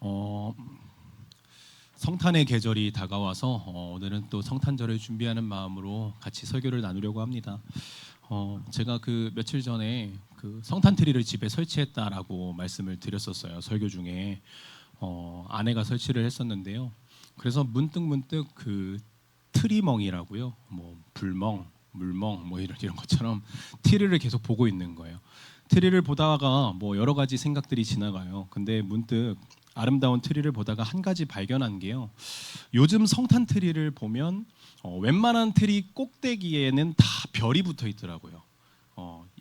어, 성탄의 계절이 다가와서 오늘은 또 성탄절을 준비하는 마음으로 같이 설교를 나누려고 합니다. 제가 그 며칠 전에 그 성탄 트리를 집에 설치했다라고 말씀을 드렸었어요. 설교 중에 아내가 설치를 했었는데요. 그래서 문득 그 트리멍이라고요. 뭐 불멍, 물멍 뭐 이런 것처럼 트리를 계속 보고 있는 거예요. 트리를 보다가 뭐 여러 가지 생각들이 지나가요. 근데 문득 아름다운 트리를 보다가 한 가지 발견한 게요. 요즘 성탄 트리를 보면 웬만한 트리 꼭대기에는 다 별이 붙어 있더라고요.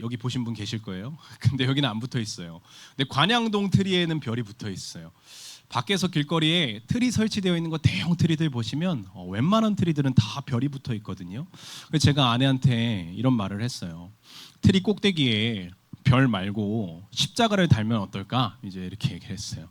여기 보신 분 계실 거예요. 근데 여기는 안 붙어 있어요. 근데 관양동 트리에는 별이 붙어 있어요. 밖에서 길거리에 트리 설치되어 있는 거 대형 트리들 보시면 웬만한 트리들은 다 별이 붙어 있거든요. 그래서 제가 아내한테 이런 말을 했어요. 트리 꼭대기에 별 말고 십자가를 달면 어떨까? 이제 이렇게 얘기를 했어요.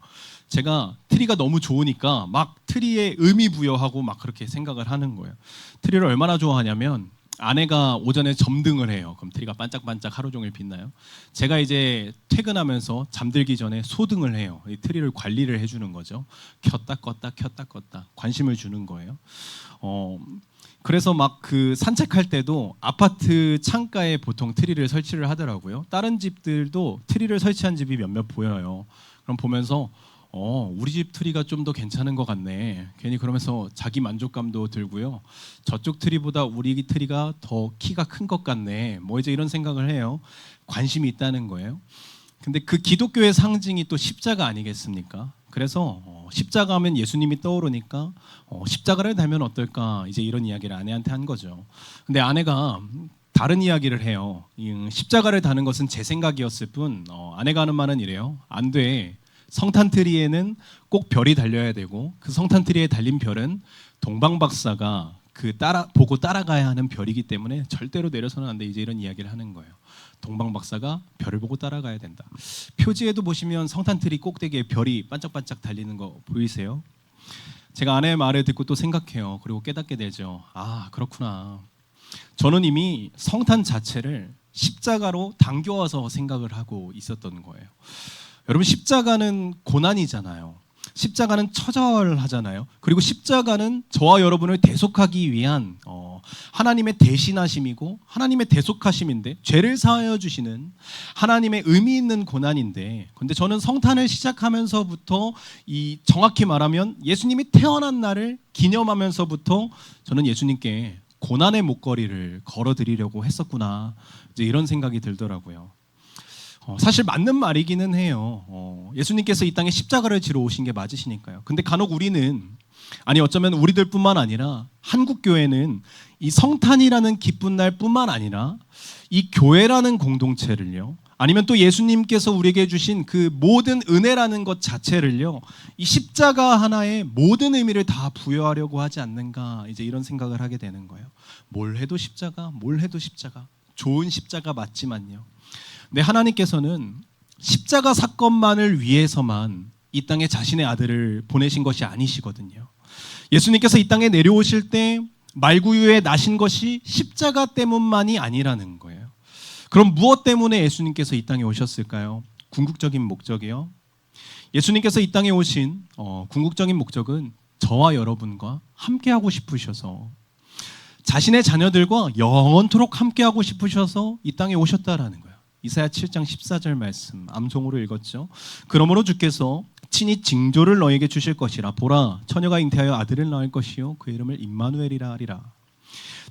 제가 트리가 너무 좋으니까 막 트리에 의미 부여하고 막 그렇게 생각을 하는 거예요. 트리를 얼마나 좋아하냐면 아내가 오전에 점등을 해요. 그럼 트리가 반짝반짝 하루 종일 빛나요. 제가 이제 퇴근하면서 잠들기 전에 소등을 해요. 이 트리를 관리를 해주는 거죠. 켰다 껐다 관심을 주는 거예요. 그래서 막 그 산책할 때도 아파트 창가에 보통 트리를 설치를 하더라고요. 다른 집들도 트리를 설치한 집이 몇몇 보여요. 그럼 보면서 우리 집 트리가 좀 더 괜찮은 것 같네. 괜히 그러면서 자기 만족감도 들고요. 저쪽 트리보다 우리 트리가 더 키가 큰 것 같네. 뭐 이제 이런 생각을 해요. 관심이 있다는 거예요. 근데 그 기독교의 상징이 또 십자가 아니겠습니까? 그래서 십자가 하면 예수님이 떠오르니까 십자가를 달면 어떨까? 이제 이런 이야기를 아내한테 한 거죠. 근데 아내가 다른 이야기를 해요. 십자가를 다는 것은 제 생각이었을 뿐 아내가 하는 말은 이래요. 안 돼. 성탄 트리에는 꼭 별이 달려야 되고 그 성탄 트리에 달린 별은 동방 박사가 보고 따라가야 하는 별이기 때문에 절대로 내려서는 안 돼. 이제 이런 이야기를 하는 거예요. 동방 박사가 별을 보고 따라가야 된다. 표지에도 보시면 성탄 트리 꼭대기에 별이 반짝반짝 달리는 거 보이세요? 제가 아내의 말을 듣고 또 생각해요. 그리고 깨닫게 되죠. 아, 그렇구나. 저는 이미 성탄 자체를 십자가로 당겨와서 생각을 하고 있었던 거예요. 여러분, 십자가는 고난이잖아요. 십자가는 처절하잖아요. 그리고 십자가는 저와 여러분을 대속하기 위한 하나님의 대신하심이고 하나님의 대속하심인데 죄를 사하여 주시는 하나님의 의미 있는 고난인데, 근데 저는 성탄을 시작하면서부터 정확히 말하면 예수님이 태어난 날을 기념하면서부터 저는 예수님께 고난의 목걸이를 걸어드리려고 했었구나, 이제 이런 생각이 들더라고요. 사실 맞는 말이기는 해요. 예수님께서 이 땅에 십자가를 지러 오신 게 맞으시니까요. 근데 간혹 우리는, 아니 어쩌면 우리들뿐만 아니라 한국교회는 이 성탄이라는 기쁜 날뿐만 아니라 이 교회라는 공동체를요, 아니면 또 예수님께서 우리에게 주신 그 모든 은혜라는 것 자체를요, 이 십자가 하나에 모든 의미를 다 부여하려고 하지 않는가, 이제 이런 생각을 하게 되는 거예요. 뭘 해도 십자가, 뭘 해도 십자가. 좋은 십자가 맞지만요. 근데 하나님께서는 십자가 사건만을 위해서만 이 땅에 자신의 아들을 보내신 것이 아니시거든요. 예수님께서 이 땅에 내려오실 때 말구유에 나신 것이 십자가 때문만이 아니라는 거예요. 그럼 무엇 때문에 예수님께서 이 땅에 오셨을까요? 궁극적인 목적이요. 예수님께서 이 땅에 오신 궁극적인 목적은 저와 여러분과 함께하고 싶으셔서, 자신의 자녀들과 영원토록 함께하고 싶으셔서 이 땅에 오셨다라는 거예요. 이사야 7장 14절 말씀 암송으로 읽었죠. 그러므로 주께서 친히 징조를 너에게 주실 것이라. 보라, 처녀가 잉태하여 아들을 낳을 것이요 그 이름을 임마누엘이라 하리라.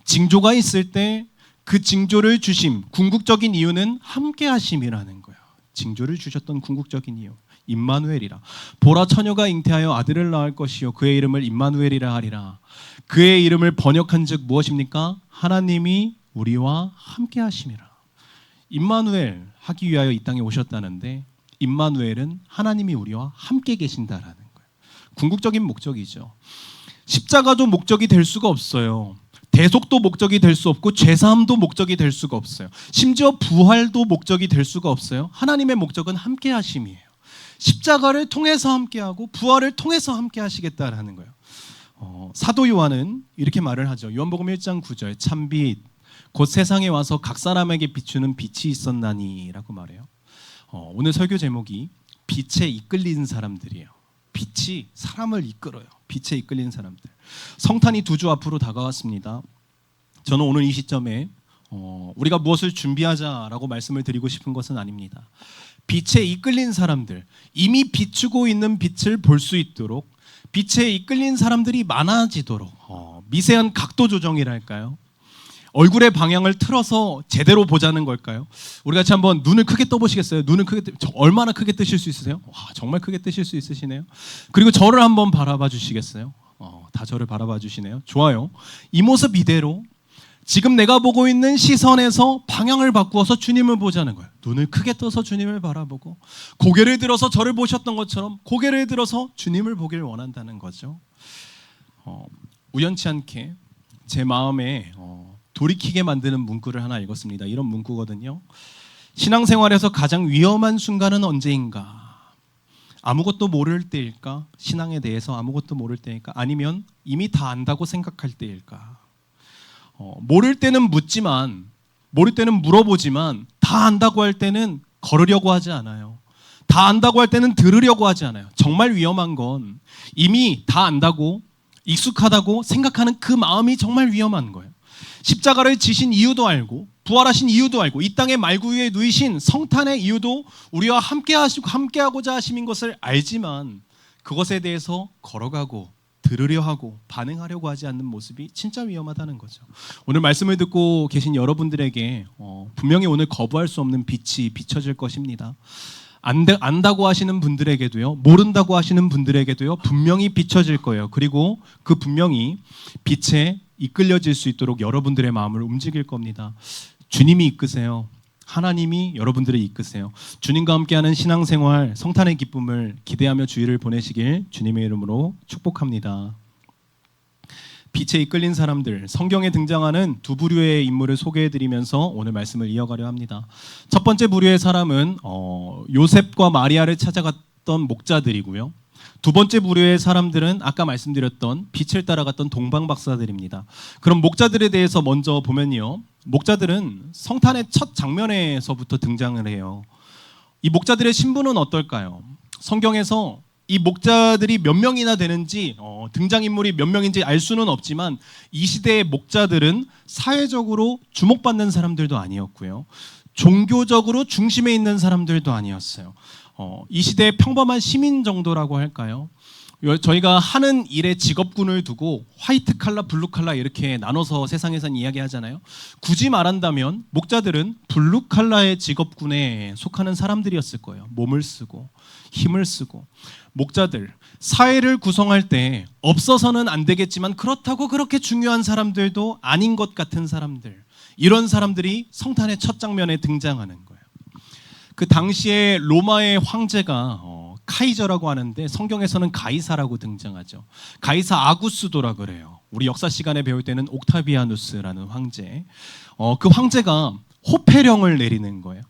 징조가 있을 때 그 징조를 주심, 궁극적인 이유는 함께 하심이라는 거예요. 징조를 주셨던 궁극적인 이유, 임마누엘이라. 보라, 처녀가 잉태하여 아들을 낳을 것이요 그의 이름을 임마누엘이라 하리라. 그의 이름을 번역한즉 무엇입니까? 하나님이 우리와 함께 하심이라. 임마누엘 하기 위하여 이 땅에 오셨다는데, 임마누엘은 하나님이 우리와 함께 계신다라는 거예요. 궁극적인 목적이죠. 십자가도 목적이 될 수가 없어요. 대속도 목적이 될 수 없고 죄사함도 목적이 될 수가 없어요. 심지어 부활도 목적이 될 수가 없어요. 하나님의 목적은 함께 하심이에요. 십자가를 통해서 함께하고 부활을 통해서 함께 하시겠다라는 거예요. 사도 요한은 이렇게 말을 하죠. 요한복음 1장 9절, 참빛 곧 세상에 와서 각 사람에게 비추는 빛이 있었나니 라고 말해요. 오늘 설교 제목이 빛에 이끌리는 사람들이에요. 빛이 빛이 사람을 이끌어요. 빛에 이끌린 사람들. 성탄이 두 주 앞으로 다가왔습니다. 저는 오늘 이 시점에 우리가 무엇을 준비하자라고 말씀을 드리고 싶은 것은 아닙니다. 빛에 이끌린 사람들, 이미 비추고 있는 빛을 볼 수 있도록 빛에 이끌린 사람들이 많아지도록 미세한 각도 조정이랄까요? 얼굴의 방향을 틀어서 제대로 보자는 걸까요? 우리 같이 한번 눈을 크게 떠보시겠어요? 눈을 크게 얼마나 크게 뜨실 수 있으세요? 와, 정말 크게 뜨실 수 있으시네요. 그리고 저를 한번 바라봐 주시겠어요? 다 저를 바라봐 주시네요. 좋아요. 이 모습 이대로 지금 내가 보고 있는 시선에서 방향을 바꾸어서 주님을 보자는 거예요. 눈을 크게 떠서 주님을 바라보고 고개를 들어서 저를 보셨던 것처럼 고개를 들어서 주님을 보길 원한다는 거죠. 우연치 않게 제 마음에 돌이키게 만드는 문구를 하나 읽었습니다. 이런 문구거든요. 신앙생활에서 가장 위험한 순간은 언제인가? 아무것도 모를 때일까? 신앙에 대해서 아무것도 모를 때일까? 아니면 이미 다 안다고 생각할 때일까? 모를 때는 묻지만, 모를 때는 물어보지만 다 안다고 할 때는 걸으려고 하지 않아요. 다 안다고 할 때는 들으려고 하지 않아요. 정말 위험한 건 이미 다 안다고 익숙하다고 생각하는 그 마음이 정말 위험한 거예요. 십자가를 지신 이유도 알고 부활하신 이유도 알고 이 땅의 말구 위에 누이신 성탄의 이유도 우리와 함께하고자 하심인 것을 알지만 그것에 대해서 걸어가고 들으려 하고 반응하려고 하지 않는 모습이 진짜 위험하다는 거죠. 오늘 말씀을 듣고 계신 여러분들에게 분명히 오늘 거부할 수 없는 빛이 비춰질 것입니다. 안다고 하시는 분들에게도요, 모른다고 하시는 분들에게도요, 분명히 비춰질 거예요. 그리고 그 분명히 빛에 이끌려질 수 있도록 여러분들의 마음을 움직일 겁니다. 주님이 이끄세요. 하나님이 여러분들을 이끄세요. 주님과 함께하는 신앙생활, 성탄의 기쁨을 기대하며 주일을 보내시길 주님의 이름으로 축복합니다. 빛에 이끌린 사람들, 성경에 등장하는 두 부류의 인물을 소개해드리면서 오늘 말씀을 이어가려 합니다. 첫 번째 부류의 사람은 요셉과 마리아를 찾아갔던 목자들이고요. 두 번째 부류의 사람들은 아까 말씀드렸던 빛을 따라갔던 동방박사들입니다. 그럼 목자들에 대해서 먼저 보면요, 목자들은 성탄의 첫 장면에서부터 등장을 해요. 이 목자들의 신분은 어떨까요? 성경에서 이 목자들이 몇 명이나 되는지 등장인물이 몇 명인지 알 수는 없지만 이 시대의 목자들은 사회적으로 주목받는 사람들도 아니었고요, 종교적으로 중심에 있는 사람들도 아니었어요. 이 시대의 평범한 시민 정도라고 할까요? 저희가 하는 일에 직업군을 두고 화이트 칼라, 블루 칼라 이렇게 나눠서 세상에선 이야기하잖아요. 굳이 말한다면 목자들은 블루 칼라의 직업군에 속하는 사람들이었을 거예요. 몸을 쓰고 힘을 쓰고. 목자들, 사회를 구성할 때 없어서는 안 되겠지만 그렇다고 그렇게 중요한 사람들도 아닌 것 같은 사람들, 이런 사람들이 성탄의 첫 장면에 등장하는 거예요. 그 당시에 로마의 황제가 카이저라고 하는데 성경에서는 가이사라고 등장하죠. 가이사 아구스도라 그래요. 우리 역사 시간에 배울 때는 옥타비아누스라는 황제. 그 황제가 호패령을 내리는 거예요.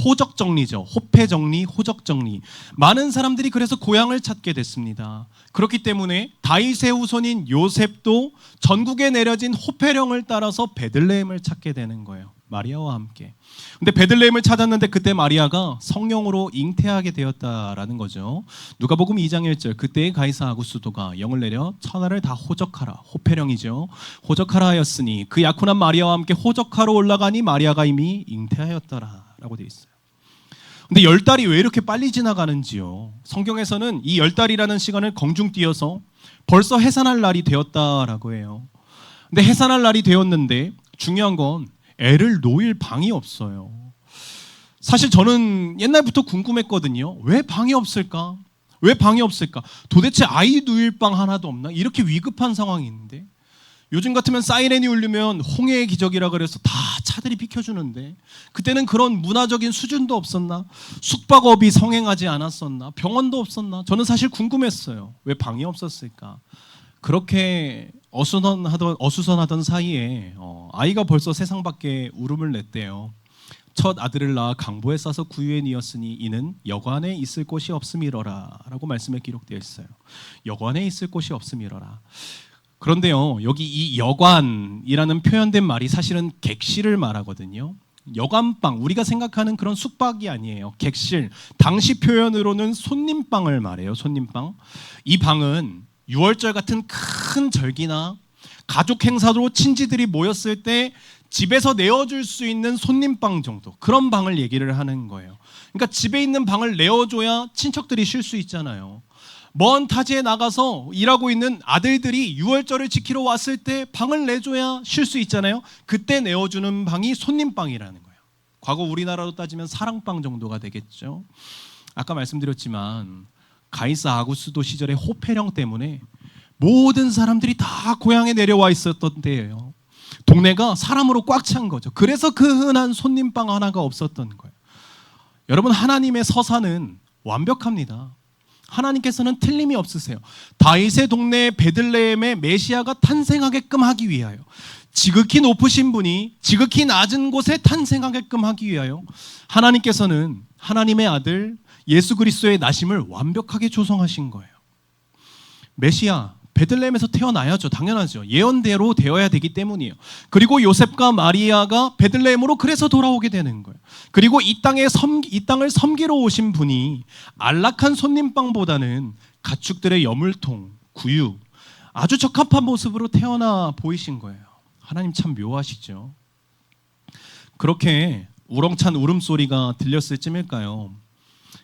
호적 정리죠. 호패 정리, 호적 정리. 많은 사람들이 그래서 고향을 찾게 됐습니다. 그렇기 때문에 다윗의 후손인 요셉도 전국에 내려진 호패령을 따라서 베들레헴을 찾게 되는 거예요. 마리아와 함께. 근데 베들레헴을 찾았는데 그때 마리아가 성령으로 잉태하게 되었다라는 거죠. 누가복음 2장 1절, 그때의 가이사 아구스도가 영을 내려 천하를 다 호적하라, 호패령이죠. 호적하라 하였으니 그 약혼한 마리아와 함께 호적하러 올라가니 마리아가 이미 잉태하였더라 라고 되어 있어요. 근데 10달이 왜 이렇게 빨리 지나가는지요. 성경에서는 이 10달이라는 시간을 공중띄어서 벌써 해산할 날이 되었다라고 해요. 근데 해산할 날이 되었는데 중요한 건 애를 놓일 방이 없어요. 사실 저는 옛날부터 궁금했거든요. 왜 방이 없을까? 왜 방이 없을까? 도대체 아이 누일 방 하나도 없나? 이렇게 위급한 상황이 있는데 요즘 같으면 사이렌이 울리면 홍해의 기적이라 그래서 다 차들이 비켜주는데 그때는 그런 문화적인 수준도 없었나? 숙박업이 성행하지 않았었나? 병원도 없었나? 저는 사실 궁금했어요. 왜 방이 없었을까? 그렇게 어수선하던 사이에 아이가 벌써 세상 밖에 울음을 냈대요. 첫 아들을 낳아 강보에 싸서 구유에 뉘었으니 이는 여관에 있을 곳이 없음이러라 라고 말씀에 기록되어 있어요. 여관에 있을 곳이 없음이러라. 그런데요, 여기 이 여관이라는 표현된 말이 사실은 객실을 말하거든요. 여관방, 우리가 생각하는 그런 숙박이 아니에요. 객실, 당시 표현으로는 손님방을 말해요. 손님방. 이 방은 유월절 같은 큰 절기나 가족 행사로 친지들이 모였을 때 집에서 내어줄 수 있는 손님방 정도, 그런 방을 얘기를 하는 거예요. 그러니까 집에 있는 방을 내어줘야 친척들이 쉴 수 있잖아요. 먼 타지에 나가서 일하고 있는 아들들이 유월절을 지키러 왔을 때 방을 내줘야 쉴 수 있잖아요. 그때 내어주는 방이 손님방이라는 거예요. 과거 우리나라로 따지면 사랑방 정도가 되겠죠. 아까 말씀드렸지만 가이사 아구스도 시절의 호패령 때문에 모든 사람들이 다 고향에 내려와 있었던 때예요. 동네가 사람으로 꽉 찬 거죠. 그래서 그 흔한 손님방 하나가 없었던 거예요. 여러분, 하나님의 서사는 완벽합니다. 하나님께서는 틀림이 없으세요. 다윗의 동네 베들레헴에 메시아가 탄생하게끔 하기 위하여, 지극히 높으신 분이 지극히 낮은 곳에 탄생하게끔 하기 위하여 하나님께서는 하나님의 아들 예수 그리스도의 나심을 완벽하게 조성하신 거예요. 메시아, 베들레헴에서 태어나야죠. 당연하죠. 예언대로 되어야 되기 때문이에요. 그리고 요셉과 마리아가 베들레헴으로 그래서 돌아오게 되는 거예요. 그리고 이 땅을 섬기러 오신 분이 안락한 손님방보다는 가축들의 여물통, 구유, 아주 적합한 모습으로 태어나 보이신 거예요. 하나님 참 묘하시죠. 그렇게 우렁찬 울음소리가 들렸을 쯤일까요?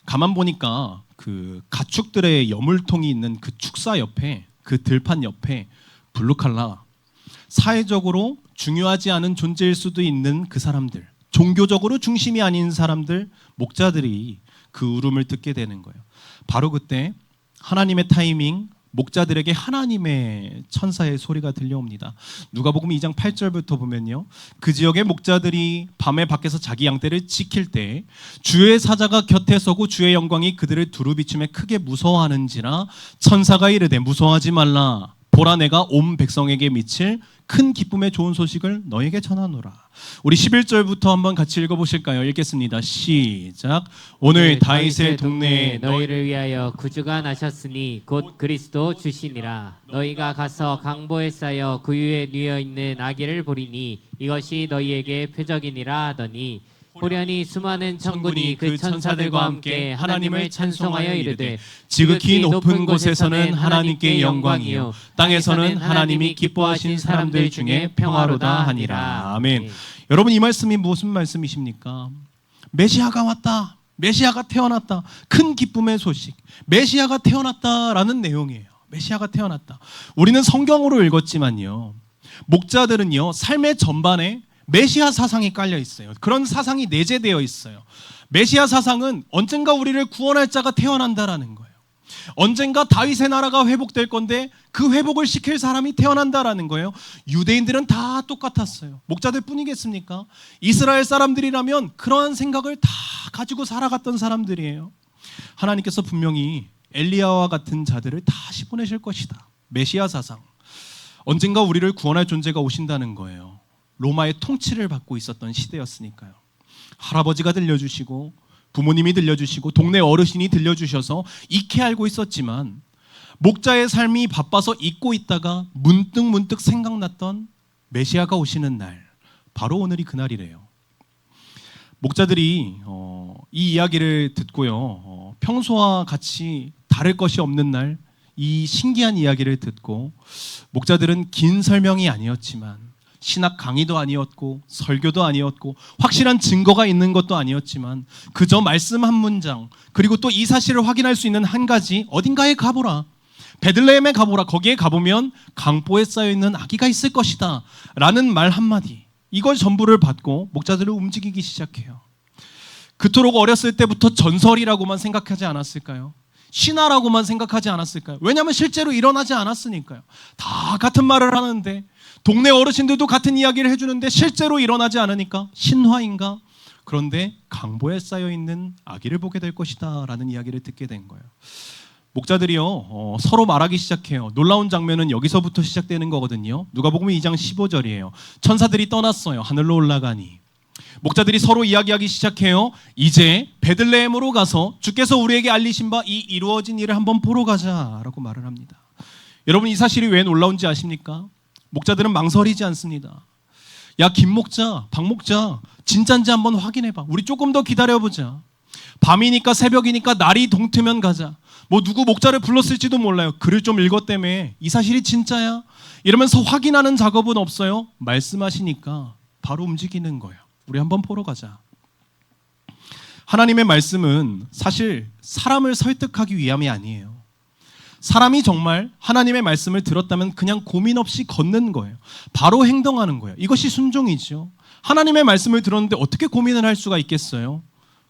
가만 보니까 그 가축들의 여물통이 있는 그 축사 옆에, 그 들판 옆에 블루칼라, 사회적으로 중요하지 않은 존재일 수도 있는 그 사람들, 종교적으로 중심이 아닌 사람들, 목자들이 그 울음을 듣게 되는 거예요. 바로 그때 하나님의 타이밍, 목자들에게 하나님의 천사의 소리가 들려옵니다. 누가복음 2장 8절부터 보면요, 그 지역의 목자들이 밤에 밖에서 자기 양떼를 지킬 때 주의 사자가 곁에 서고 주의 영광이 그들을 두루 비추며 크게 무서워하는지라 천사가 이르되 무서워하지 말라, 보라 내가 온 백성에게 미칠 큰 기쁨의 좋은 소식을 너에게 전하노라. 우리 11절부터 한번 같이 읽어보실까요? 읽겠습니다. 시작. 오늘 다윗의 동네에 너희를 위하여 구주가 나셨으니 곧 그리스도 주시니라. 너희가 가서 강보에 쌓여 구유에 누워 있는 아기를 보리니 이것이 너희에게 표적이니라 하더니 호련히 수많은 천군이 그 천사들과 함께 하나님을 찬송하여 이르되 지극히 높은 곳에서는 하나님께 영광이요 땅에서는 하나님이 기뻐하신 사람들 중에 평화로다 하니라. 아멘. 여러분, 이 말씀이 무슨 말씀이십니까? 메시아가 왔다, 메시아가 태어났다, 큰 기쁨의 소식, 메시아가 태어났다라는 내용이에요. 메시아가 태어났다. 우리는 성경으로 읽었지만요, 목자들은요 삶의 전반에 메시아 사상이 깔려 있어요. 그런 사상이 내재되어 있어요. 메시아 사상은 언젠가 우리를 구원할 자가 태어난다라는 거예요. 언젠가 다윗의 나라가 회복될 건데 그 회복을 시킬 사람이 태어난다라는 거예요. 유대인들은 다 똑같았어요. 목자들 뿐이겠습니까? 이스라엘 사람들이라면 그러한 생각을 다 가지고 살아갔던 사람들이에요. 하나님께서 분명히 엘리야와 같은 자들을 다시 보내실 것이다. 메시아 사상. 언젠가 우리를 구원할 존재가 오신다는 거예요. 로마의 통치를 받고 있었던 시대였으니까요. 할아버지가 들려주시고 부모님이 들려주시고 동네 어르신이 들려주셔서 익히 알고 있었지만 목자의 삶이 바빠서 잊고 있다가 문득 생각났던 메시아가 오시는 날, 바로 오늘이 그날이래요. 목자들이 이 이야기를 듣고요, 평소와 같이 다를 것이 없는 날, 이 신기한 이야기를 듣고 목자들은 긴 설명이 아니었지만, 신학 강의도 아니었고 설교도 아니었고 확실한 증거가 있는 것도 아니었지만 그저 말씀 한 문장, 그리고 또 이 사실을 확인할 수 있는 한 가지, 어딘가에 가보라, 베들레헴에 가보라, 거기에 가보면 강보에 쌓여있는 아기가 있을 것이다 라는 말 한마디, 이걸 전부를 받고 목자들을 움직이기 시작해요. 그토록 어렸을 때부터 전설이라고만 생각하지 않았을까요? 신화라고만 생각하지 않았을까요? 왜냐하면 실제로 일어나지 않았으니까요. 다 같은 말을 하는데, 동네 어르신들도 같은 이야기를 해주는데 실제로 일어나지 않으니까 신화인가? 그런데 강보에 쌓여있는 아기를 보게 될 것이다 라는 이야기를 듣게 된 거예요. 목자들이요 서로 말하기 시작해요. 놀라운 장면은 여기서부터 시작되는 거거든요. 누가복음 2장 15절이에요. 천사들이 떠났어요. 하늘로 올라가니. 목자들이 서로 이야기하기 시작해요. 이제 베들레헴으로 가서 주께서 우리에게 알리신 바 이 이루어진 일을 한번 보러 가자라고 말을 합니다. 여러분, 이 사실이 왜 놀라운지 아십니까? 목자들은 망설이지 않습니다. 야, 김 목자, 박 목자, 진짠지 한번 확인해봐. 우리 조금 더 기다려보자. 밤이니까 새벽이니까 날이 동트면 가자. 뭐 누구 목자를 불렀을지도 몰라요. 글을 좀 읽었다며. 이 사실이 진짜야? 이러면서 확인하는 작업은 없어요. 말씀하시니까 바로 움직이는 거예요. 우리 한번 보러 가자. 하나님의 말씀은 사실 사람을 설득하기 위함이 아니에요. 사람이 정말 하나님의 말씀을 들었다면 그냥 고민 없이 걷는 거예요. 바로 행동하는 거예요. 이것이 순종이죠. 하나님의 말씀을 들었는데 어떻게 고민을 할 수가 있겠어요?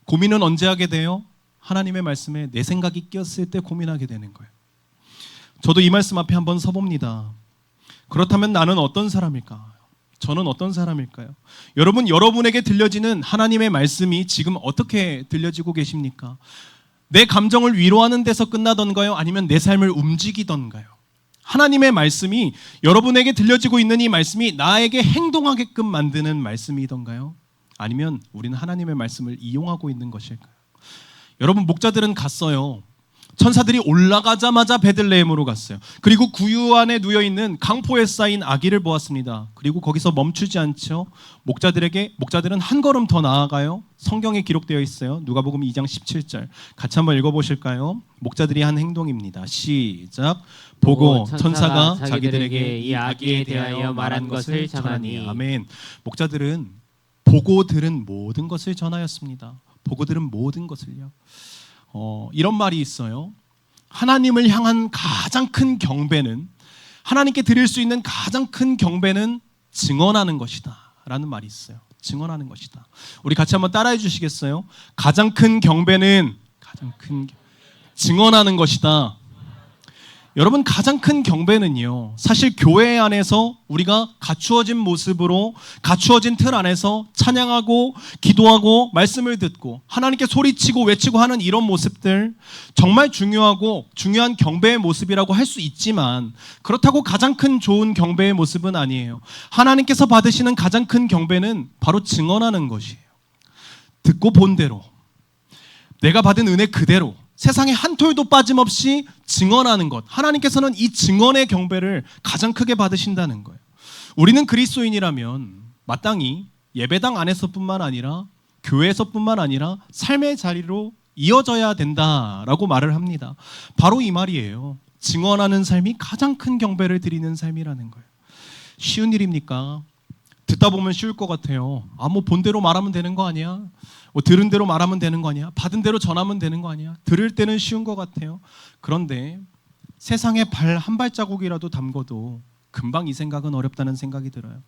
고민은 언제 하게 돼요? 하나님의 말씀에 내 생각이 끼었을 때 고민하게 되는 거예요. 저도 이 말씀 앞에 한번 서봅니다. 그렇다면 나는 어떤 사람일까? 저는 어떤 사람일까요? 여러분, 여러분에게 들려지는 하나님의 말씀이 지금 어떻게 들려지고 계십니까? 내 감정을 위로하는 데서 끝나던가요? 아니면 내 삶을 움직이던가요? 하나님의 말씀이 여러분에게 들려지고 있는 이 말씀이 나에게 행동하게끔 만드는 말씀이던가요? 아니면 우리는 하나님의 말씀을 이용하고 있는 것일까요? 여러분, 목자들은 갔어요. 천사들이 올라가자마자 베들레헴으로 갔어요. 그리고 구유 안에 누워있는 강포에 쌓인 아기를 보았습니다. 그리고 거기서 멈추지 않죠. 목자들은 한 걸음 더 나아가요. 성경에 기록되어 있어요. 누가복음 2장 17절 같이 한번 읽어보실까요? 목자들이 한 행동입니다. 시작. 보고 천사가 자기들에게 이 아기에 대하여 말한 것을 전하니. 아멘. 목자들은 보고 들은 모든 것을 전하였습니다. 보고 들은 모든 것을요. 이런 말이 있어요. 하나님을 향한 가장 큰 경배는, 하나님께 드릴 수 있는 가장 큰 경배는 증언하는 것이다 라는 말이 있어요. 증언하는 것이다. 우리 같이 한번 따라해 주시겠어요? 가장 큰 경배는 증언하는 것이다. 여러분, 가장 큰 경배는요, 사실 교회 안에서 우리가 갖추어진 모습으로, 갖추어진 틀 안에서 찬양하고 기도하고 말씀을 듣고 하나님께 소리치고 외치고 하는 이런 모습들, 정말 중요하고 중요한 경배의 모습이라고 할 수 있지만, 그렇다고 가장 큰 좋은 경배의 모습은 아니에요. 하나님께서 받으시는 가장 큰 경배는 바로 증언하는 것이에요. 듣고 본 대로, 내가 받은 은혜 그대로 세상에 한 톨도 빠짐없이 증언하는 것. 하나님께서는 이 증언의 경배를 가장 크게 받으신다는 거예요. 우리는 그리스도인이라면 마땅히 예배당 안에서뿐만 아니라 교회에서뿐만 아니라 삶의 자리로 이어져야 된다라고 말을 합니다. 바로 이 말이에요. 증언하는 삶이 가장 큰 경배를 드리는 삶이라는 거예요. 쉬운 일입니까? 듣다 보면 쉬울 것 같아요. 뭐 본대로 말하면 되는 거 아니야? 들은 대로 말하면 되는 거 아니야? 받은 대로 전하면 되는 거 아니야? 들을 때는 쉬운 것 같아요. 그런데 세상에 발 한 발자국이라도 담궈도 금방 이 생각은 어렵다는 생각이 들어요.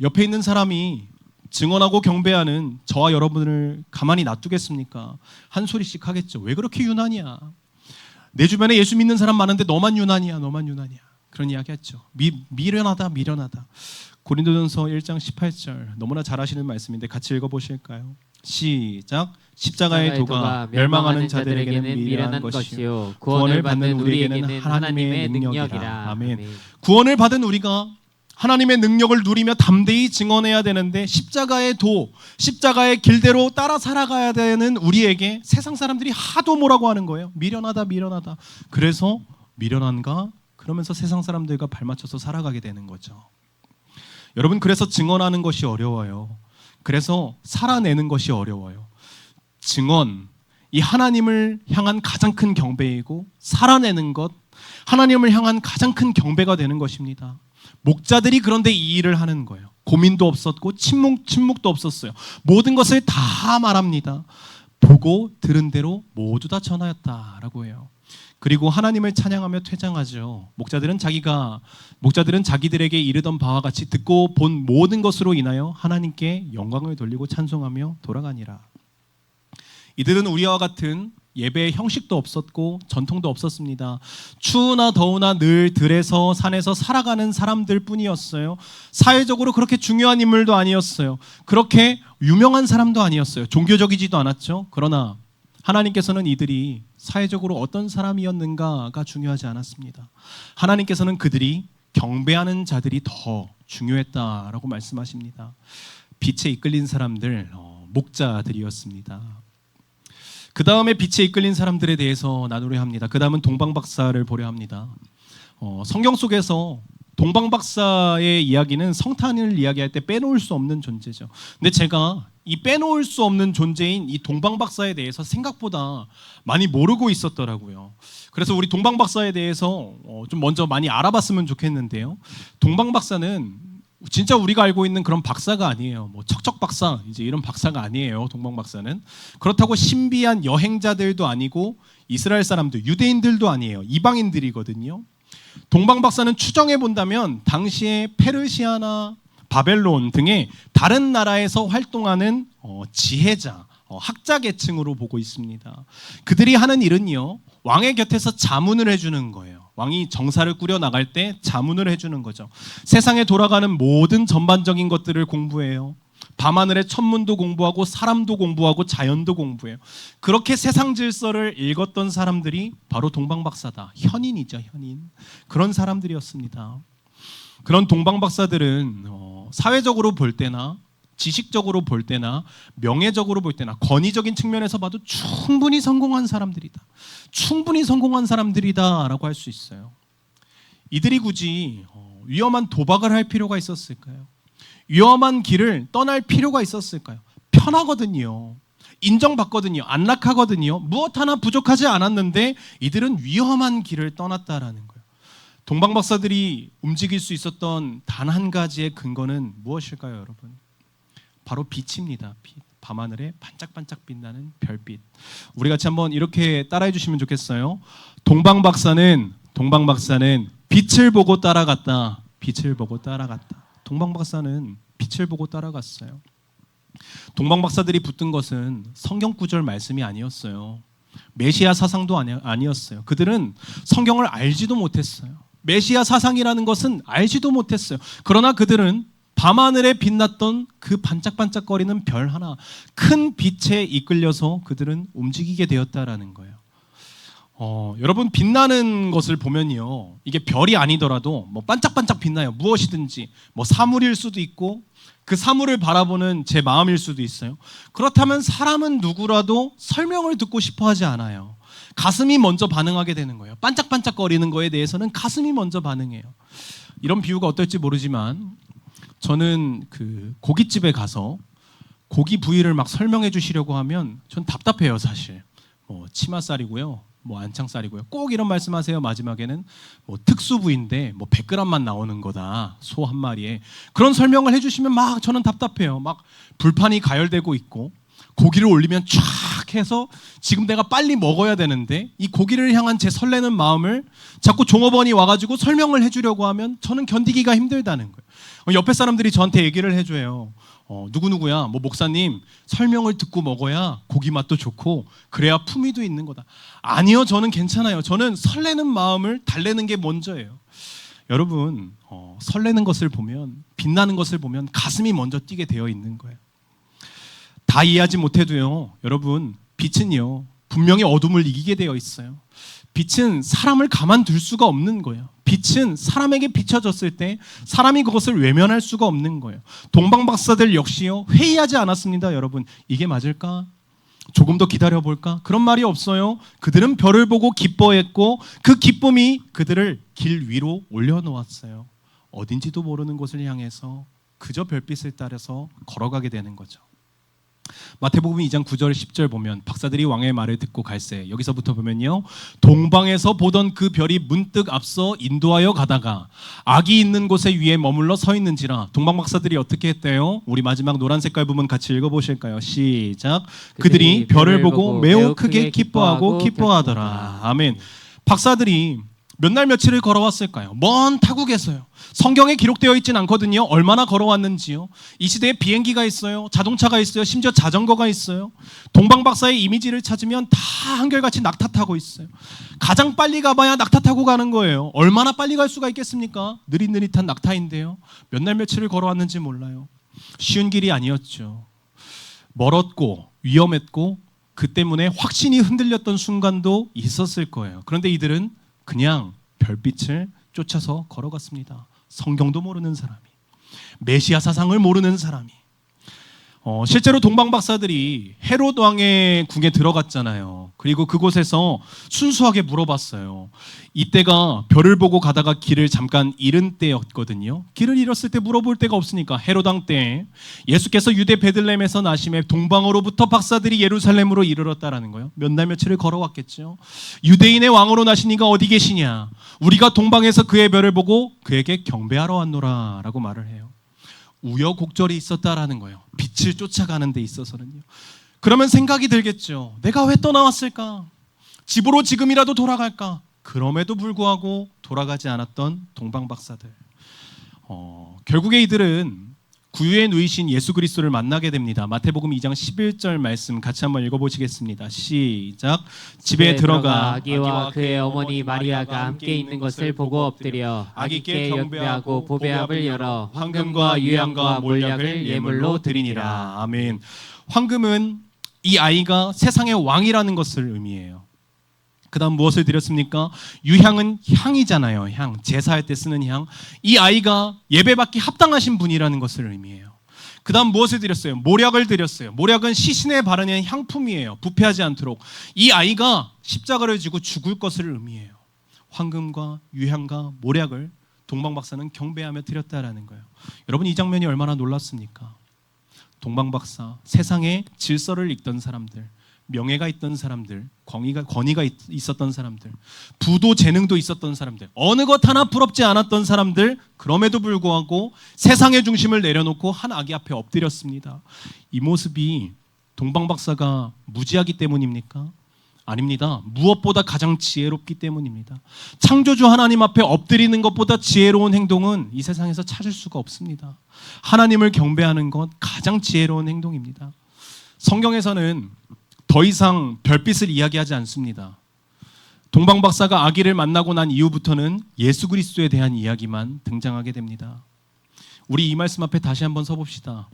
옆에 있는 사람이 증언하고 경배하는 저와 여러분을 가만히 놔두겠습니까? 한 소리씩 하겠죠. 왜 그렇게 유난이야? 내 주변에 예수 믿는 사람 많은데 너만 유난이야, 너만 유난이야. 그런 이야기 했죠. 미련하다, 미련하다. 고린도전서 1장 18절 너무나 잘 아시는 말씀인데 같이 읽어보실까요? 시작. 십자가의 도가 멸망하는 자들에게는 미련한 것이요 구원을 받는 우리에게는 하나님의 능력이라. 아멘. 구원을 받은 우리가 하나님의 능력을 누리며 담대히 증언해야 되는데, 십자가의 도, 십자가의 길대로 따라 살아가야 되는 우리에게 세상 사람들이 하도 뭐라고 하는 거예요? 미련하다, 미련하다. 그래서 미련한가? 그러면서 세상 사람들과 발맞춰서 살아가게 되는 거죠. 여러분, 그래서 증언하는 것이 어려워요. 그래서 살아내는 것이 어려워요. 증언, 이 하나님을 향한 가장 큰 경배이고, 살아내는 것, 하나님을 향한 가장 큰 경배가 되는 것입니다. 목자들이 그런데 이 일을 하는 거예요. 고민도 없었고 침묵도 없었어요. 모든 것을 다 말합니다. 보고 들은 대로 모두 다 전하였다라고 해요. 그리고 하나님을 찬양하며 퇴장하죠. 목자들은 자기들에게 이르던 바와 같이 듣고 본 모든 것으로 인하여 하나님께 영광을 돌리고 찬송하며 돌아가니라. 이들은 우리와 같은 예배의 형식도 없었고 전통도 없었습니다. 추우나 더우나 늘 들에서 산에서 살아가는 사람들 뿐이었어요. 사회적으로 그렇게 중요한 인물도 아니었어요. 그렇게 유명한 사람도 아니었어요. 종교적이지도 않았죠. 그러나 하나님께서는 이들이 사회적으로 어떤 사람이었는가가 중요하지 않았습니다. 하나님께서는 그들이 경배하는 자들이 더 중요했다라고 말씀하십니다. 빛에 이끌린 사람들, 목자들이었습니다. 그 다음에 빛에 이끌린 사람들에 대해서 나누려 합니다. 그 다음은 동방박사를 보려 합니다. 성경 속에서 동방박사의 이야기는 성탄을 이야기할 때 빼놓을 수 없는 존재죠. 근데 제가 이 빼놓을 수 없는 존재인 이 동방박사에 대해서 생각보다 많이 모르고 있었더라고요. 그래서 우리 동방박사에 대해서 좀 먼저 많이 알아봤으면 좋겠는데요. 동방박사는 진짜 우리가 알고 있는 그런 박사가 아니에요. 뭐 척척박사 이제 이런 박사가 아니에요. 동방박사는 그렇다고 신비한 여행자들도 아니고 이스라엘 사람들, 유대인들도 아니에요. 이방인들이거든요. 동방박사는 추정해 본다면 당시에 페르시아나 바벨론 등의 다른 나라에서 활동하는 지혜자, 학자 계층으로 보고 있습니다. 그들이 하는 일은요, 왕의 곁에서 자문을 해주는 거예요. 왕이 정사를 꾸려 나갈 때 자문을 해주는 거죠. 세상에 돌아가는 모든 전반적인 것들을 공부해요. 밤하늘의 천문도 공부하고 사람도 공부하고 자연도 공부해요. 그렇게 세상 질서를 읽었던 사람들이 바로 동방박사다. 현인이죠, 현인. 그런 사람들이었습니다. 그런 동방박사들은 사회적으로 볼 때나 지식적으로 볼 때나 명예적으로 볼 때나 권위적인 측면에서 봐도 충분히 성공한 사람들이다. 충분히 성공한 사람들이다라고 할 수 있어요. 이들이 굳이 위험한 도박을 할 필요가 있었을까요? 위험한 길을 떠날 필요가 있었을까요? 편하거든요. 인정받거든요. 안락하거든요. 무엇 하나 부족하지 않았는데 이들은 위험한 길을 떠났다라는 거예요. 동방박사들이 움직일 수 있었던 단 한 가지의 근거는 무엇일까요, 여러분? 바로 빛입니다. 빛. 밤하늘에 반짝반짝 빛나는 별빛. 우리 같이 한번 이렇게 따라해 주시면 좋겠어요. 동방박사는 빛을 보고 따라갔다. 빛을 보고 따라갔다. 동방박사는 빛을 보고 따라갔어요. 동방박사들이 붙든 것은 성경 구절 말씀이 아니었어요. 메시아 사상도 아니었어요. 그들은 성경을 알지도 못했어요. 메시아 사상이라는 것은 알지도 못했어요. 그러나 그들은 밤하늘에 빛났던 그 반짝반짝거리는 별 하나, 큰 빛에 이끌려서 그들은 움직이게 되었다라는 거예요. 여러분 빛나는 것을 보면요, 이게 별이 아니더라도 뭐 반짝반짝 빛나요. 무엇이든지 뭐 사물일 수도 있고 그 사물을 바라보는 제 마음일 수도 있어요. 그렇다면 사람은 누구라도 설명을 듣고 싶어 하지 않아요. 가슴이 먼저 반응하게 되는 거예요. 반짝반짝거리는 거에 대해서는 가슴이 먼저 반응해요. 이런 비유가 어떨지 모르지만 저는 그 고깃집에 가서 고기 부위를 막 설명해 주시려고 하면 전 답답해요, 사실. 뭐 치맛살이고요, 뭐 안창살이고요. 꼭 이런 말씀하세요. 마지막에는 뭐 특수 부위인데 뭐 100g만 나오는 거다, 소 한 마리에. 그런 설명을 해주시면 막 저는 답답해요. 막 불판이 가열되고 있고 고기를 올리면 쫙 해서 지금 내가 빨리 먹어야 되는데 이 고기를 향한 제 설레는 마음을 자꾸 종업원이 와가지고 설명을 해주려고 하면 저는 견디기가 힘들다는 거예요. 옆에 사람들이 저한테 얘기를 해줘요. 누구누구야, 뭐 목사님 설명을 듣고 먹어야 고기 맛도 좋고 그래야 품위도 있는 거다. 아니요, 저는 괜찮아요. 저는 설레는 마음을 달래는 게 먼저예요. 여러분, 설레는 것을 보면, 빛나는 것을 보면 가슴이 먼저 뛰게 되어 있는 거예요. 다 이해하지 못해도요, 여러분, 빛은요 분명히 어둠을 이기게 되어 있어요. 빛은 사람을 가만둘 수가 없는 거예요. 빛은 사람에게 비춰졌을 때 사람이 그것을 외면할 수가 없는 거예요. 동방박사들 역시요 회의하지 않았습니다. 여러분, 이게 맞을까? 조금 더 기다려볼까? 그런 말이 없어요. 그들은 별을 보고 기뻐했고 그 기쁨이 그들을 길 위로 올려놓았어요. 어딘지도 모르는 곳을 향해서 그저 별빛을 따라서 걸어가게 되는 거죠. 마태복음 2장 9절 10절 보면 박사들이 왕의 말을 듣고 갈새, 여기서부터 보면요, 동방에서 보던 그 별이 문득 앞서 인도하여 가다가 악이 있는 곳에 위에 머물러 서 있는지라. 동방박사들이 어떻게 했대요? 우리 마지막 노란 색깔 부분 같이 읽어보실까요? 시작. 그들이 별을 보고 매우 크게 기뻐하고 기뻐하더라. 아멘. 박사들이 몇 날 며칠을 걸어왔을까요? 먼 타국에서요. 성경에 기록되어 있진 않거든요. 얼마나 걸어왔는지요. 이 시대에 비행기가 있어요. 자동차가 있어요. 심지어 자전거가 있어요. 동방박사의 이미지를 찾으면 다 한결같이 낙타 타고 있어요. 가장 빨리 가봐야 낙타 타고 가는 거예요. 얼마나 빨리 갈 수가 있겠습니까? 느릿느릿한 낙타인데요. 몇 날 며칠을 걸어왔는지 몰라요. 쉬운 길이 아니었죠. 멀었고 위험했고 그 때문에 확신이 흔들렸던 순간도 있었을 거예요. 그런데 이들은 그냥 별빛을 쫓아서 걸어갔습니다. 성경도 모르는 사람이, 메시아 사상을 모르는 사람이, 실제로 동방 박사들이 헤롯 왕의 궁에 들어갔잖아요. 그리고 그곳에서 순수하게 물어봤어요. 이때가 별을 보고 가다가 길을 잠깐 잃은 때였거든요. 길을 잃었을 때 물어볼 데가 없으니까 헤롯 왕 때 예수께서 유대 베들레헴에서 나심에 동방으로부터 박사들이 예루살렘으로 이르렀다라는 거예요. 몇 날 며칠을 걸어왔겠죠. 유대인의 왕으로 나신 이가 어디 계시냐? 우리가 동방에서 그의 별을 보고 그에게 경배하러 왔노라 라고 말을 해요. 우여곡절이 있었다라는 거예요. 빛을 쫓아가는 데 있어서는요. 그러면 생각이 들겠죠. 내가 왜 떠나왔을까? 집으로 지금이라도 돌아갈까? 그럼에도 불구하고 돌아가지 않았던 동방 박사들. 결국에 이들은 구유에 누이신 예수 그리스도를 만나게 됩니다. 마태복음 2장 11절 말씀 같이 한번 읽어보시겠습니다. 시작. 집에 들어가 아기와 그의 어머니 마리아가 함께 있는 것을 보고 엎드려 아기께 경배하고 보배압을 열어 황금과 유향과 몰약을 예물로 드리니라. 아멘. 황금은 이 아이가 세상의 왕이라는 것을 의미해요. 그 다음 무엇을 드렸습니까? 유향은 향이잖아요. 향, 제사할 때 쓰는 향. 이 아이가 예배받기 합당하신 분이라는 것을 의미해요. 그 다음 무엇을 드렸어요? 모략을 드렸어요. 모략은 시신에 바르는 향품이에요. 부패하지 않도록. 이 아이가 십자가를 지고 죽을 것을 의미해요. 황금과 유향과 모략을 동방박사는 경배하며 드렸다라는 거예요. 여러분, 이 장면이 얼마나 놀랐습니까? 동방박사, 세상의 질서를 읽던 사람들, 명예가 있던 사람들, 권위가 있었던 사람들, 부도 재능도 있었던 사람들, 어느 것 하나 부럽지 않았던 사람들, 그럼에도 불구하고 세상의 중심을 내려놓고 한 아기 앞에 엎드렸습니다. 이 모습이 동방박사가 무지하기 때문입니까? 아닙니다. 무엇보다 가장 지혜롭기 때문입니다. 창조주 하나님 앞에 엎드리는 것보다 지혜로운 행동은 이 세상에서 찾을 수가 없습니다. 하나님을 경배하는 것 가장 지혜로운 행동입니다. 성경에서는 더 이상 별빛을 이야기하지 않습니다. 동방박사가 아기를 만나고 난 이후부터는 예수 그리스도에 대한 이야기만 등장하게 됩니다. 우리 이 말씀 앞에 다시 한번 서봅시다.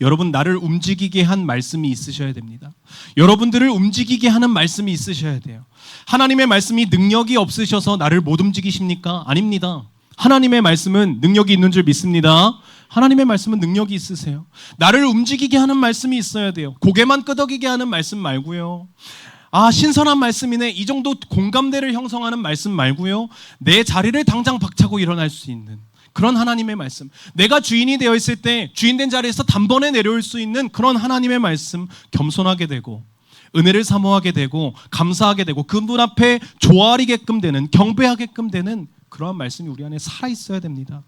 여러분, 나를 움직이게 한 말씀이 있으셔야 됩니다. 여러분들을 움직이게 하는 말씀이 있으셔야 돼요. 하나님의 말씀이 능력이 없으셔서 나를 못 움직이십니까? 아닙니다. 하나님의 말씀은 능력이 있는 줄 믿습니다. 하나님의 말씀은 능력이 있으세요. 나를 움직이게 하는 말씀이 있어야 돼요. 고개만 끄덕이게 하는 말씀 말고요. 아, 신선한 말씀이네. 이 정도 공감대를 형성하는 말씀 말고요. 내 자리를 당장 박차고 일어날 수 있는 그런 하나님의 말씀. 내가 주인이 되어 있을 때 주인된 자리에서 단번에 내려올 수 있는 그런 하나님의 말씀, 겸손하게 되고 은혜를 사모하게 되고 감사하게 되고 그분 앞에 조아리게끔 되는, 경배하게끔 되는 그러한 말씀이 우리 안에 살아있어야 됩니다.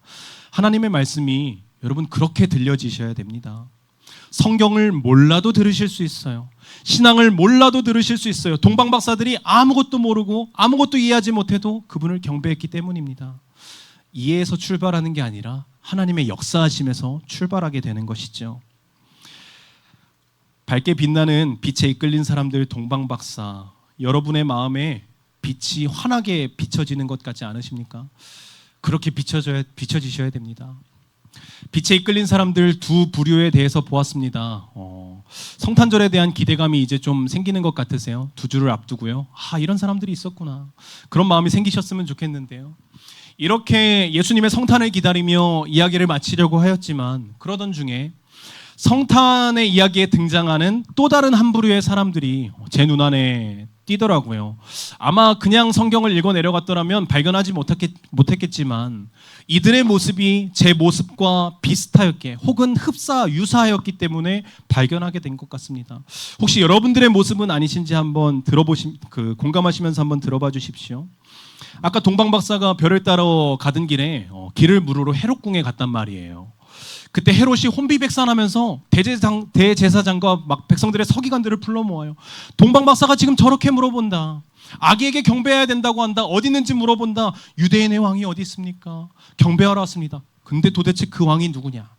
하나님의 말씀이 여러분 그렇게 들려지셔야 됩니다. 성경을 몰라도 들으실 수 있어요. 신앙을 몰라도 들으실 수 있어요. 동방박사들이 아무것도 모르고 아무것도 이해하지 못해도 그분을 경배했기 때문입니다. 이해에서 출발하는 게 아니라 하나님의 역사하심에서 출발하게 되는 것이죠. 밝게 빛나는 빛에 이끌린 사람들 동방박사, 여러분의 마음에 빛이 환하게 비춰지는 것 같지 않으십니까? 그렇게 비춰지셔야 됩니다. 빛에 이끌린 사람들 두 부류에 대해서 보았습니다. 성탄절에 대한 기대감이 이제 좀 생기는 것 같으세요? 두 주를 앞두고요. 아, 이런 사람들이 있었구나. 그런 마음이 생기셨으면 좋겠는데요. 이렇게 예수님의 성탄을 기다리며 이야기를 마치려고 하였지만 그러던 중에 성탄의 이야기에 등장하는 또 다른 한 부류의 사람들이 제 눈안에 띄더라고요. 아마 그냥 성경을 읽어 내려갔더라면 발견하지 못했겠지만 이들의 모습이 제 모습과 비슷하였기에 혹은 유사하였기 때문에 발견하게 된 것 같습니다. 혹시 여러분들의 모습은 아니신지 한번 공감하시면서 한번 들어봐 주십시오. 아까 동방박사가 별을 따러 가던 길에 길을 물으러 헤롯궁에 갔단 말이에요. 그때 헤롯이 혼비백산하면서 대제사장과 막 백성들의 서기관들을 불러 모아요. 동방박사가 지금 저렇게 물어본다. 아기에게 경배해야 된다고 한다. 어디 있는지 물어본다. 유대인의 왕이 어디 있습니까? 경배하러 왔습니다. 근데 도대체 그 왕이 누구냐?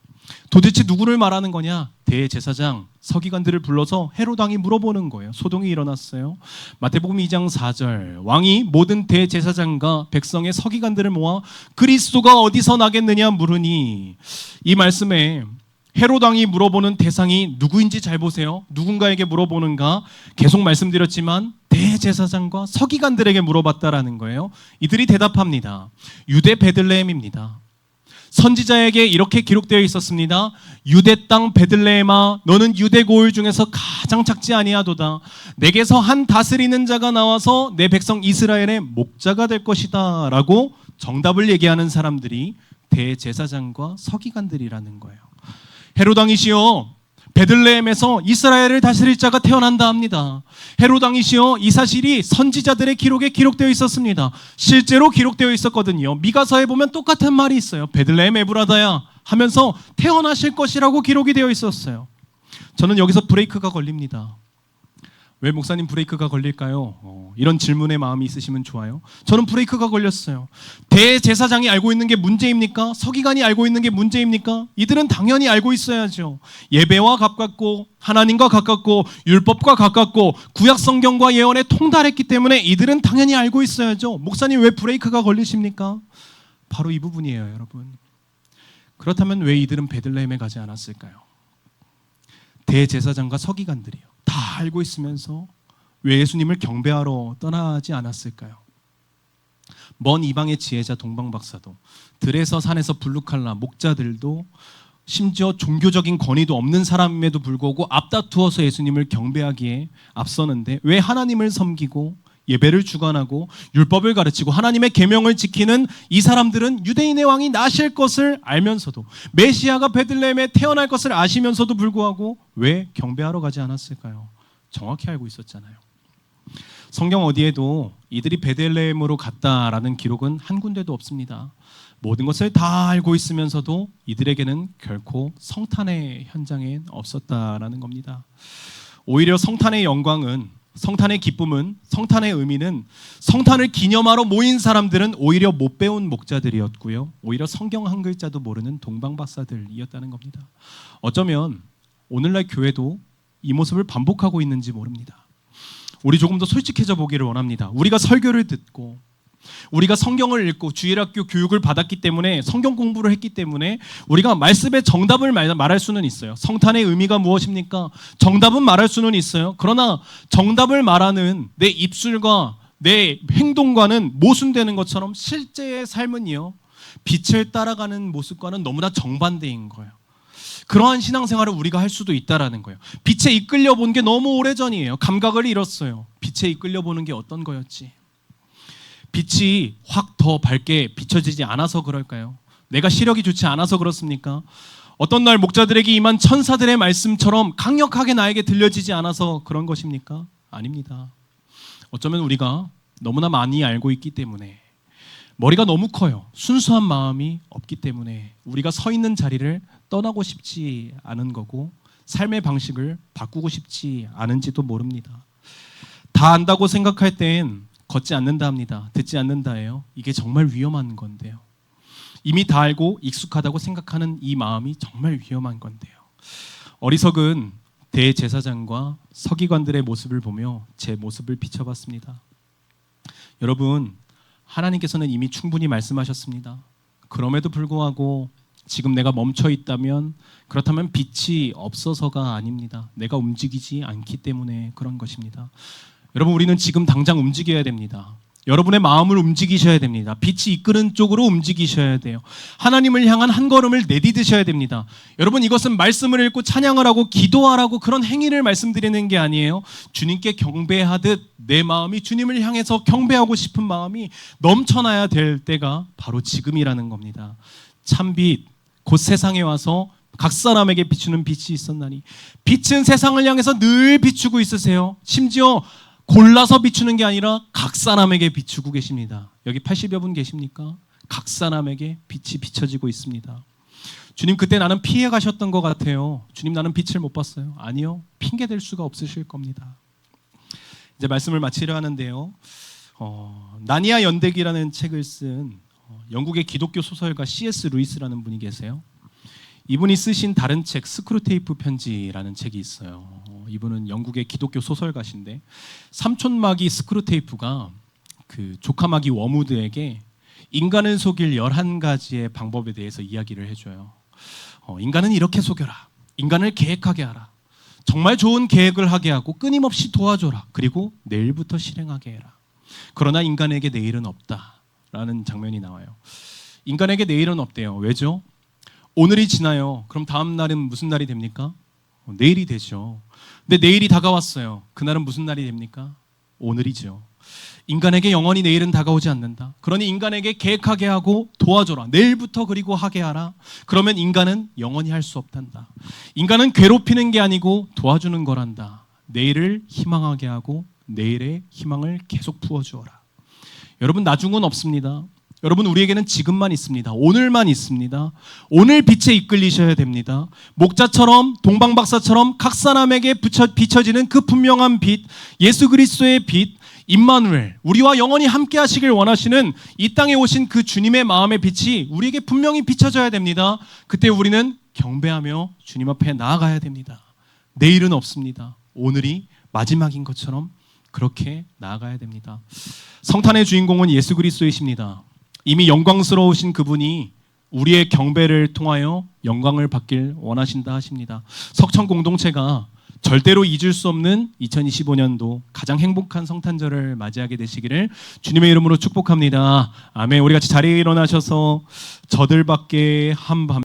도대체 누구를 말하는 거냐? 대제사장, 서기관들을 불러서 헤롯 왕이 물어보는 거예요. 소동이 일어났어요. 마태복음 2장 4절, 왕이 모든 대제사장과 백성의 서기관들을 모아 그리스도가 어디서 나겠느냐 물으니, 이 말씀에 헤롯 왕이 물어보는 대상이 누구인지 잘 보세요. 누군가에게 물어보는가? 계속 말씀드렸지만 대제사장과 서기관들에게 물어봤다라는 거예요. 이들이 대답합니다. 유대 베들레헴입니다. 선지자에게 이렇게 기록되어 있었습니다. 유대 땅 베들레헴아, 너는 유대 고을 중에서 가장 작지 아니하도다. 내게서 한 다스리는 자가 나와서 내 백성 이스라엘의 목자가 될 것이다 라고 정답을 얘기하는 사람들이 대제사장과 서기관들이라는 거예요. 헤롯 왕이시여, 베들레헴에서 이스라엘을 다스릴 자가 태어난다 합니다. 헤롯 왕이시여, 이 사실이 선지자들의 기록에 기록되어 있었습니다. 실제로 기록되어 있었거든요. 미가서에 보면 똑같은 말이 있어요. 베들레헴 에브라다야 하면서 태어나실 것이라고 기록이 되어 있었어요. 저는 여기서 브레이크가 걸립니다. 왜 목사님 브레이크가 걸릴까요? 이런 질문에 마음이 있으시면 좋아요. 저는 브레이크가 걸렸어요. 대제사장이 알고 있는 게 문제입니까? 서기관이 알고 있는 게 문제입니까? 이들은 당연히 알고 있어야죠. 예배와 가깝고 하나님과 가깝고 율법과 가깝고 구약 성경과 예언에 통달했기 때문에 이들은 당연히 알고 있어야죠. 목사님 왜 브레이크가 걸리십니까? 바로 이 부분이에요, 여러분. 그렇다면 왜 이들은 베들레헴에 가지 않았을까요? 대제사장과 서기관들이요, 다 알고 있으면서 왜 예수님을 경배하러 떠나지 않았을까요? 먼 이방의 지혜자 동방박사도, 들에서 산에서 블루칼라 목자들도, 심지어 종교적인 권위도 없는 사람임에도 불구하고 앞다투어서 예수님을 경배하기에 앞서는데 왜 하나님을 섬기고 예배를 주관하고 율법을 가르치고 하나님의 계명을 지키는 이 사람들은 유대인의 왕이 나실 것을 알면서도, 메시아가 베들레헴에 태어날 것을 아시면서도 불구하고 왜 경배하러 가지 않았을까요? 정확히 알고 있었잖아요. 성경 어디에도 이들이 베들레헴으로 갔다라는 기록은 한 군데도 없습니다. 모든 것을 다 알고 있으면서도 이들에게는 결코 성탄의 현장에 없었다라는 겁니다. 오히려 성탄의 영광은, 성탄의 기쁨은, 성탄의 의미는 성탄을 기념하러 모인 사람들은 오히려 못 배운 목자들이었고요, 오히려 성경 한 글자도 모르는 동방박사들이었다는 겁니다. 어쩌면 오늘날 교회도 이 모습을 반복하고 있는지 모릅니다. 우리 조금 더 솔직해져 보기를 원합니다. 우리가 설교를 듣고 우리가 성경을 읽고 주일학교 교육을 받았기 때문에, 성경 공부를 했기 때문에 우리가 말씀의 정답을 말할 수는 있어요. 성탄의 의미가 무엇입니까? 정답은 말할 수는 있어요. 그러나 정답을 말하는 내 입술과 내 행동과는 모순되는 것처럼 실제의 삶은요, 빛을 따라가는 모습과는 너무나 정반대인 거예요. 그러한 신앙생활을 우리가 할 수도 있다라는 거예요. 빛에 이끌려 본 게 너무 오래전이에요. 감각을 잃었어요. 빛에 이끌려 보는 게 어떤 거였지? 빛이 확 더 밝게 비춰지지 않아서 그럴까요? 내가 시력이 좋지 않아서 그렇습니까? 어떤 날 목자들에게 임한 천사들의 말씀처럼 강력하게 나에게 들려지지 않아서 그런 것입니까? 아닙니다. 어쩌면 우리가 너무나 많이 알고 있기 때문에, 머리가 너무 커요. 순수한 마음이 없기 때문에 우리가 서 있는 자리를 떠나고 싶지 않은 거고, 삶의 방식을 바꾸고 싶지 않은지도 모릅니다. 다 안다고 생각할 땐 걷지 않는다 합니다. 듣지 않는다예요. 이게 정말 위험한 건데요. 이미 다 알고 익숙하다고 생각하는 이 마음이 정말 위험한 건데요. 어리석은 대제사장과 서기관들의 모습을 보며 제 모습을 비춰봤습니다. 여러분, 하나님께서는 이미 충분히 말씀하셨습니다. 그럼에도 불구하고 지금 내가 멈춰 있다면, 그렇다면 빛이 없어서가 아닙니다. 내가 움직이지 않기 때문에 그런 것입니다. 여러분, 우리는 지금 당장 움직여야 됩니다. 여러분의 마음을 움직이셔야 됩니다. 빛이 이끄는 쪽으로 움직이셔야 돼요. 하나님을 향한 한 걸음을 내디디셔야 됩니다. 여러분, 이것은 말씀을 읽고 찬양을 하고 기도하라고 그런 행위를 말씀드리는 게 아니에요. 주님께 경배하듯 내 마음이 주님을 향해서 경배하고 싶은 마음이 넘쳐나야 될 때가 바로 지금이라는 겁니다. 참빛, 곧 세상에 와서 각 사람에게 비추는 빛이 있었나니, 빛은 세상을 향해서 늘 비추고 있으세요. 심지어 골라서 비추는 게 아니라 각 사람에게 비추고 계십니다. 여기 80여 분 계십니까? 각 사람에게 빛이 비춰지고 있습니다. 주님, 그때 나는 피해 가셨던 것 같아요. 주님, 나는 빛을 못 봤어요. 아니요, 핑계 댈 수가 없으실 겁니다. 이제 말씀을 마치려 하는데요, 나니아 연대기라는 책을 쓴 영국의 기독교 소설가 C.S. 루이스라는 분이 계세요. 이분이 쓰신 다른 책, 스크루테이프 편지라는 책이 있어요. 이분은 영국의 기독교 소설가신데, 삼촌마귀 스크루테이프가 그 조카마귀 워무드에게 인간을 속일 11가지의 방법에 대해서 이야기를 해줘요. 인간은 이렇게 속여라. 인간을 계획하게 하라. 정말 좋은 계획을 하게 하고 끊임없이 도와줘라. 그리고 내일부터 실행하게 해라. 그러나 인간에게 내일은 없다라는 장면이 나와요. 인간에게 내일은 없대요. 왜죠? 오늘이 지나요. 그럼 다음 날은 무슨 날이 됩니까? 내일이 되죠. 근데 내일이 다가왔어요. 그날은 무슨 날이 됩니까? 오늘이죠. 인간에게 영원히 내일은 다가오지 않는다. 그러니 인간에게 계획하게 하고 도와줘라. 내일부터 그리고 하게 하라. 그러면 인간은 영원히 할 수 없단다. 인간은 괴롭히는 게 아니고 도와주는 거란다. 내일을 희망하게 하고 내일의 희망을 계속 부어주어라. 여러분, 나중은 없습니다. 여러분, 우리에게는 지금만 있습니다. 오늘만 있습니다. 오늘 빛에 이끌리셔야 됩니다. 목자처럼 동방박사처럼 각 사람에게 비춰지는 그 분명한 빛, 예수 그리스도의 빛, 임마누엘, 우리와 영원히 함께 하시길 원하시는 이 땅에 오신 그 주님의 마음의 빛이 우리에게 분명히 비춰져야 됩니다. 그때 우리는 경배하며 주님 앞에 나아가야 됩니다. 내일은 없습니다. 오늘이 마지막인 것처럼 그렇게 나아가야 됩니다. 성탄의 주인공은 예수 그리스도이십니다. 이미 영광스러우신 그분이 우리의 경배를 통하여 영광을 받길 원하신다 하십니다. 석천 공동체가 절대로 잊을 수 없는 2025년도 가장 행복한 성탄절을 맞이하게 되시기를 주님의 이름으로 축복합니다. 아멘. 우리 같이 자리에 일어나셔서 저들밖에 한 밤